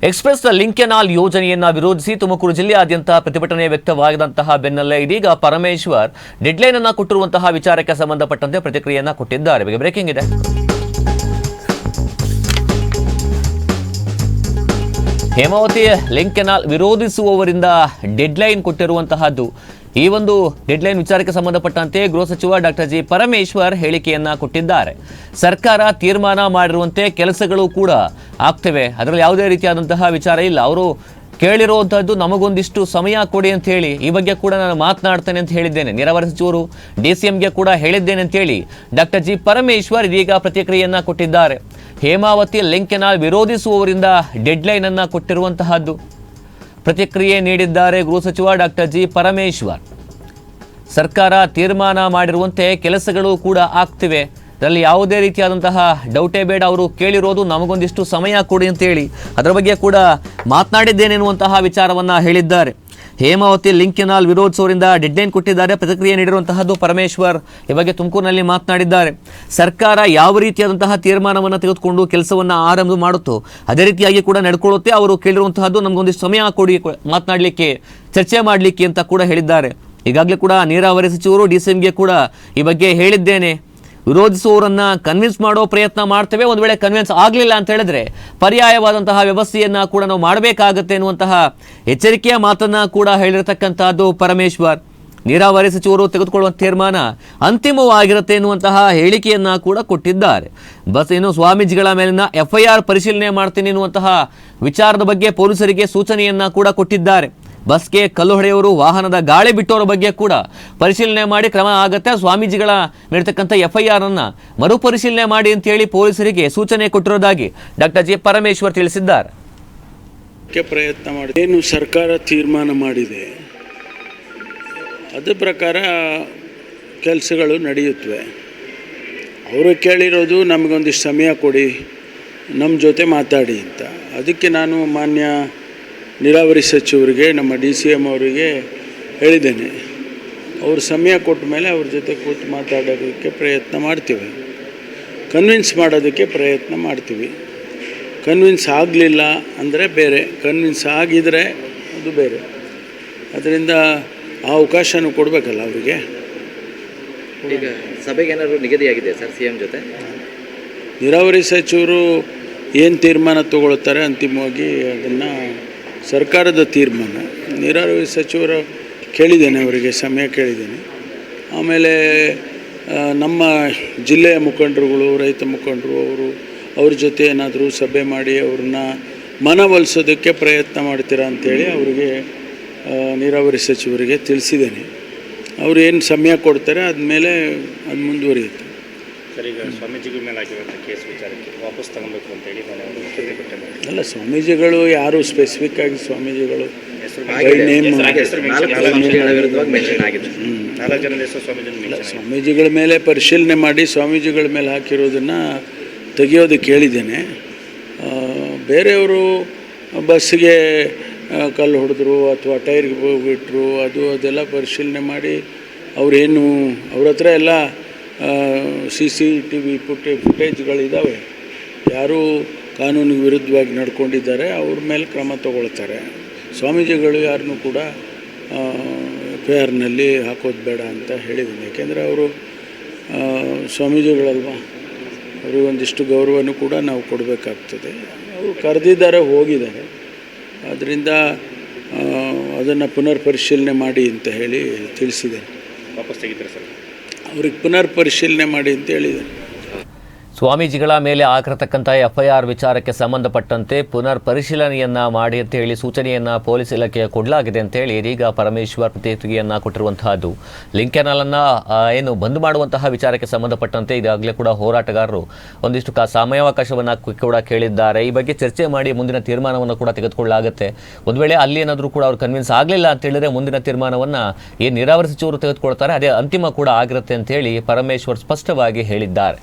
Express link canal ಯೋಜನೆಯನ್ನ ವಿರೋಧಿಸಿ ತುಮಕೂರು ಜಿಲ್ಲೆಯಾದ್ಯಂತ ಪ್ರತಿಭಟನೆ ವ್ಯಕ್ತವಾಗಿದಂತಹ ಬೆನ್ನಲ್ಲೇ ಇದೀಗ ಪರಮೇಶ್ವರ್ ಡೆಡ್ಲೈನ್ ಅನ್ನು ಕೊಟ್ಟಿರುವಂತಹ ವಿಚಾರಕ್ಕೆ ಸಂಬಂಧಪಟ್ಟಂತೆ ಪ್ರತಿಕ್ರಿಯೆಯನ್ನ ಕೊಟ್ಟಿದ್ದಾರೆ. ಬ್ರೇಕಿಂಗ್ ಇದೆ. ಹೇಮಾವತಿ ಲಿಂಕ್ ಕೆನಾಲ್ ವಿರೋಧಿಸುವವರಿಂದ ಡೆಡ್ಲೈನ್ ಕೊಟ್ಟಿರುವಂತಹದ್ದು. ಈ ಒಂದು ಡೆಡ್ಲೈನ್ ವಿಚಾರಕ್ಕೆ ಸಂಬಂಧಪಟ್ಟಂತೆ ಗೃಹ ಸಚಿವ ಡಾಕ್ಟರ್ ಜಿ ಪರಮೇಶ್ವರ್ ಹೇಳಿಕೆಯನ್ನ ಕೊಟ್ಟಿದ್ದಾರೆ. ಸರ್ಕಾರ ತೀರ್ಮಾನ ಮಾಡಿರುವಂತೆ ಕೆಲಸಗಳು ಕೂಡ ಆಗ್ತವೆ, ಅದರಲ್ಲಿ ಯಾವುದೇ ರೀತಿಯಾದಂತಹ ವಿಚಾರ ಇಲ್ಲ. ಅವರು ಕೇಳಿರುವಂತಹದ್ದು ನಮಗೊಂದಿಷ್ಟು ಸಮಯ ಕೊಡಿ ಅಂತ ಹೇಳಿ, ಈ ಬಗ್ಗೆ ಕೂಡ ನಾನು ಮಾತನಾಡ್ತೇನೆ ಅಂತ ಹೇಳಿದ್ದೇನೆ. ನೀರಾವರಿ ಸಚಿವರು DCMಗೆ ಕೂಡ ಹೇಳಿದ್ದೇನೆ ಅಂತ ಹೇಳಿ ಡಾಕ್ಟರ್ ಜಿ ಪರಮೇಶ್ವರ್ ಇದೀಗ ಪ್ರತಿಕ್ರಿಯೆಯನ್ನ ಕೊಟ್ಟಿದ್ದಾರೆ. ಹೇಮಾವತಿ ಲಿಂಕ್ ಕೆನಾಲ್ ವಿರೋಧಿಸುವವರಿಂದ ಡೆಡ್ಲೈನ್ ಅನ್ನ ಕೊಟ್ಟಿರುವಂತಹದ್ದು. ಪ್ರತಿಕ್ರಿಯೆ ನೀಡಿದ್ದಾರೆ ಗೃಹ ಸಚಿವ ಡಾಕ್ಟರ್ ಜಿ ಪರಮೇಶ್ವರ್. ಸರ್ಕಾರ ತೀರ್ಮಾನ ಮಾಡಿರುವಂತೆ ಕೆಲಸಗಳು ಕೂಡ ಆಗ್ತಿವೆ, ಅದರಲ್ಲಿ ಯಾವುದೇ ರೀತಿಯಾದಂತಹ ಡೌಟೇ ಬೇಡ. ಅವರು ಕೇಳಿರೋದು ನಮಗೊಂದಿಷ್ಟು ಸಮಯ ಕೊಡಿ ಅಂತೇಳಿ ಅದರ ಬಗ್ಗೆ ಕೂಡ ಮಾತನಾಡಿದ್ದೇನೆ ಎನ್ನುವಂತಹ ವಿಚಾರವನ್ನು ಹೇಳಿದ್ದಾರೆ. ಹೇಮಾವತಿ ಲಿಂಕ್ ಕೆನಾಲ್ ವಿರೋಧಿಸುವವರಿಂದ ಡೆಡ್ಲೈನ್ ಕೊಟ್ಟಿದ್ದಾರೆ. ಪ್ರತಿಕ್ರಿಯೆ ನೀಡಿರುವಂತಹದ್ದು ಪರಮೇಶ್ವರ್ ಈ ಬಗ್ಗೆ ತುಮಕೂರಿನಲ್ಲಿ ಮಾತನಾಡಿದ್ದಾರೆ. ಸರ್ಕಾರ ಯಾವ ರೀತಿಯಾದಂತಹ ತೀರ್ಮಾನವನ್ನು ತೆಗೆದುಕೊಂಡು ಕೆಲಸವನ್ನು ಆರಂಭ ಮಾಡುತ್ತೋ ಅದೇ ರೀತಿಯಾಗಿ ಕೂಡ ನಡ್ಕೊಳ್ಳುತ್ತೆ. ಅವರು ಕೇಳಿರುವಂತಹದ್ದು ನಮಗೊಂದಿಷ್ಟು ಸಮಯ ಕೊಡಿ ಮಾತನಾಡಲಿಕ್ಕೆ, ಚರ್ಚೆ ಮಾಡಲಿಕ್ಕೆ ಅಂತ ಕೂಡ ಹೇಳಿದ್ದಾರೆ. ಈಗಾಗಲೇ ಕೂಡ ನೀರಾವರಿ ಸಚಿವರು DCMಗೆ ಕೂಡ ಈ ಬಗ್ಗೆ ಹೇಳಿದ್ದೇನೆ, ವಿರೋಧಿಸುವವರನ್ನ ಕನ್ವಿನ್ಸ್ ಮಾಡೋ ಪ್ರಯತ್ನ ಮಾಡ್ತೇವೆ. ಒಂದು ವೇಳೆ ಕನ್ವಿನ್ಸ್ ಆಗಲಿಲ್ಲ ಅಂತ ಹೇಳಿದ್ರೆ ಪರ್ಯಾಯವಾದಂತಹ ವ್ಯವಸ್ಥೆಯನ್ನ ಕೂಡ ನಾವು ಮಾಡಬೇಕಾಗತ್ತೆ ಎನ್ನುವಂತಹ ಎಚ್ಚರಿಕೆಯ ಮಾತನ್ನ ಕೂಡ ಹೇಳಿರತಕ್ಕಂತಹದ್ದು ಪರಮೇಶ್ವರ್. ನೀರಾವರಿ ಸಚಿವರು ತೆಗೆದುಕೊಳ್ಳುವ ತೀರ್ಮಾನ ಅಂತಿಮವಾಗಿರುತ್ತೆ ಎನ್ನುವಂತಹ ಹೇಳಿಕೆಯನ್ನ ಕೂಡ ಕೊಟ್ಟಿದ್ದಾರೆ. ಬಸ್ ಇನ್ನು ಸ್ವಾಮೀಜಿಗಳ ಮೇಲಿನ FIR ಪರಿಶೀಲನೆ ಮಾಡ್ತೀನಿ ಎನ್ನುವಂತಹ ವಿಚಾರದ ಬಗ್ಗೆ ಪೊಲೀಸರಿಗೆ ಸೂಚನೆಯನ್ನ ಕೂಡ ಕೊಟ್ಟಿದ್ದಾರೆ. ಬಸ್ಗೆ ಕಲ್ಲು ಹೊಡೆಯೋರು, ವಾಹನದ ಗಾಳಿ ಬಿಟ್ಟವರ ಬಗ್ಗೆ ಕೂಡ ಪರಿಶೀಲನೆ ಮಾಡಿ ಕ್ರಮ ಆಗುತ್ತೆ. ಸ್ವಾಮೀಜಿಗಳ ಮೇಲಿರ್ತಕ್ಕಂಥ FIR ಅನ್ನ ಮರುಪರಿಶೀಲನೆ ಮಾಡಿ ಅಂತೇಳಿ ಪೊಲೀಸರಿಗೆ ಸೂಚನೆ ಕೊಟ್ಟಿರೋದಾಗಿ ಡಾಕ್ಟರ್ ಜಿ ಪರಮೇಶ್ವರ್ ತಿಳಿಸಿದ್ದಾರೆ. ಪ್ರಯತ್ನ ಮಾಡಿ ಏನು ಸರ್ಕಾರ ತೀರ್ಮಾನ ಮಾಡಿದೆ ಅದ್ರ ಪ್ರಕಾರ ಕೆಲಸಗಳು ನಡೆಯುತ್ತವೆ. ಅವರು ಕೇಳಿರೋದು ನಮಗೊಂದಿಷ್ಟು ಸಮಯ ಕೊಡಿ, ನಮ್ಮ ಜೊತೆ ಮಾತಾಡಿ ಅಂತ. ಅದಕ್ಕೆ ನಾನು ಮಾನ್ಯ ನೀರಾವರಿ ಸಚಿವರಿಗೆ, ನಮ್ಮ DCM ಅವರಿಗೆ ಹೇಳಿದ್ದೇನೆ. ಅವರು ಸಮಯ ಕೊಟ್ಟ ಮೇಲೆ ಅವ್ರ ಜೊತೆ ಕೂತು ಮಾತಾಡೋದಕ್ಕೆ ಪ್ರಯತ್ನ ಮಾಡ್ತೀವಿ, ಕನ್ವಿನ್ಸ್ ಮಾಡೋದಕ್ಕೆ ಪ್ರಯತ್ನ ಮಾಡ್ತೀವಿ. ಕನ್ವಿನ್ಸ್ ಆಗಲಿಲ್ಲ ಅಂದರೆ ಬೇರೆ, ಕನ್ವಿನ್ಸ್ ಆಗಿದರೆ ಅದು ಬೇರೆ. ಅದರಿಂದ ಆ ಅವಕಾಶನೂ ಕೊಡಬೇಕಲ್ಲ ಅವರಿಗೆ. ಈಗ ಸಭೆಗೆ ಏನಾದರೂ ನಿಗದಿಯಾಗಿದೆ ಸರ್ CM ಜೊತೆ? ನೀರಾವರಿ ಸಚಿವರು ಏನು ತೀರ್ಮಾನ ತಗೊಳ್ತಾರೆ ಅಂತಿಮವಾಗಿ ಅದನ್ನು ಸರ್ಕಾರದ ತೀರ್ಮಾನ. ನೀರಾವರಿ ಸಚಿವರು ಕೇಳಿದ್ದೇನೆ, ಅವರಿಗೆ ಸಮಯ ಕೇಳಿದ್ದೇನೆ. ಆಮೇಲೆ ನಮ್ಮ ಜಿಲ್ಲೆಯ ಮುಖಂಡರುಗಳು, ರೈತ ಮುಖಂಡರು, ಅವ್ರ ಜೊತೆ ಏನಾದರೂ ಸಭೆ ಮಾಡಿ ಅವ್ರನ್ನ ಮನವೊಲಿಸೋದಕ್ಕೆ ಪ್ರಯತ್ನ ಮಾಡ್ತೀರಾ ಅಂಥೇಳಿ ಅವರಿಗೆ ನೀರಾವರಿ ಸಚಿವರಿಗೆ ತಿಳಿಸಿದ್ದೇನೆ. ಅವರು ಏನು ಸಮಯ ಕೊಡ್ತಾರೆ ಆದಮೇಲೆ ಅದು ಮುಂದುವರಿಯುತ್ತೆ. ಸರ್, ಈಗ ಸ್ವಾಮೀಜಿಗಳ ಮೇಲೆ ಆಗಿರುವಂಥ ಕೇಸ್ ವಿಚಾರಕ್ಕೆ ವಾಪಸ್ ತಗೊಬೇಕು ಅಂತೇಳಿ ಅಲ್ಲ, ಸ್ವಾಮೀಜಿಗಳು ಯಾರು ಸ್ಪೆಸಿಫಿಕ್ ಆಗಿ ಸ್ವಾಮೀಜಿಗಳು ಸ್ವಾಮೀಜಿಗಳ ಮೇಲೆ ಪರಿಶೀಲನೆ ಮಾಡಿ ಸ್ವಾಮೀಜಿಗಳ ಮೇಲೆ ಹಾಕಿರೋದನ್ನು ತೆಗೆಯೋದಕ್ಕೆ ಹೇಳಿದ್ದೇನೆ. ಬೇರೆಯವರು ಬಸ್ಸಿಗೆ ಕಲ್ಲು ಹೊಡೆದ್ರು ಅಥವಾ ಟೈರ್ಗೆ ಬಿಟ್ಟರು, ಅದೆಲ್ಲ ಪರಿಶೀಲನೆ ಮಾಡಿ ಅವರೇನು ಅವ್ರ ಹತ್ರ ಎಲ್ಲ CCTV ಫುಟೇಜ್ಗಳಿದ್ದಾವೆ. ಯಾರು ಕಾನೂನಿಗೆ ವಿರುದ್ಧವಾಗಿ ನಡ್ಕೊಂಡಿದ್ದಾರೆ ಅವ್ರ ಮೇಲೆ ಕ್ರಮ ತಗೊಳ್ತಾರೆ. ಸ್ವಾಮೀಜಿಗಳು ಯಾರನ್ನೂ ಕೂಡ FIRನಲ್ಲಿ ಹಾಕೋದು ಬೇಡ ಅಂತ ಹೇಳಿದ್ದೀನಿ. ಯಾಕೆಂದರೆ ಅವರು ಸ್ವಾಮೀಜಿಗಳಲ್ವಾ, ಅವ್ರಿಗೆ ಒಂದಿಷ್ಟು ಗೌರವನೂ ಕೂಡ ನಾವು ಕೊಡಬೇಕಾಗ್ತದೆ. ಅವರು ಕರೆದಿದ್ದಾರೆ, ಹೋಗಿದ್ದಾರೆ. ಅದರಿಂದ ಅದನ್ನು ಪುನರ್ ಪರಿಶೀಲನೆ ಮಾಡಿ ಅಂತ ಹೇಳಿ ತಿಳಿಸಿದ್ದಾರೆ. ವಾಪಸ್ ತೆಗಿತಾರೆ ಸರ್? ಅವ್ರಿಗೆ ಪುನರ್ ಪರಿಶೀಲನೆ ಮಾಡಿ ಅಂತ ಹೇಳಿದ್ದಾರೆ. ಸ್ವಾಮೀಜಿಗಳ ಮೇಲೆ ಆಗಿರತಕ್ಕಂಥ FIR ವಿಚಾರಕ್ಕೆ ಸಂಬಂಧಪಟ್ಟಂತೆ ಪುನರ್ ಪರಿಶೀಲನೆಯನ್ನ ಮಾಡಿ ಅಂತ ಹೇಳಿ ಸೂಚನೆಯನ್ನ ಪೊಲೀಸ್ ಇಲಾಖೆಗೆ ಕೊಡಲಾಗಿದೆ ಅಂತ ಹೇಳಿ ಇದೀಗ ಪರಮೇಶ್ವರ್ ಪ್ರತಿಕ್ರಿಯೆಯನ್ನ ಕೊಟ್ಟಿರುವಂತಹದ್ದು. ಲಿಂಕ್ ಕೆನಾಲ್ ಅನ್ನ ಏನು ಬಂದ್ ಮಾಡುವಂತಹ ವಿಚಾರಕ್ಕೆ ಸಂಬಂಧಪಟ್ಟಂತೆ ಈಗಾಗಲೇ ಕೂಡ ಹೋರಾಟಗಾರರು ಒಂದಿಷ್ಟು ಸಮಯಾವಕಾಶವನ್ನು ಕೂಡ ಕೇಳಿದ್ದಾರೆ. ಈ ಬಗ್ಗೆ ಚರ್ಚೆ ಮಾಡಿ ಮುಂದಿನ ತೀರ್ಮಾನವನ್ನು ಕೂಡ ತೆಗೆದುಕೊಳ್ಳಲಾಗುತ್ತೆ. ಒಂದು ವೇಳೆ ಅಲ್ಲಿ ಏನಾದರೂ ಕೂಡ ಅವ್ರು ಕನ್ವಿನ್ಸ್ ಆಗಲಿಲ್ಲ ಅಂತ ಹೇಳಿದ್ರೆ ಮುಂದಿನ ತೀರ್ಮಾನವನ್ನು ಏನು ನೀರಾವರಿ ಸಚಿವರು ತೆಗೆದುಕೊಳ್ತಾರೆ ಅದೇ ಅಂತಿಮ ಕೂಡ ಆಗಿರುತ್ತೆ ಅಂತ ಹೇಳಿ ಪರಮೇಶ್ವರ್ ಸ್ಪಷ್ಟವಾಗಿ ಹೇಳಿದ್ದಾರೆ.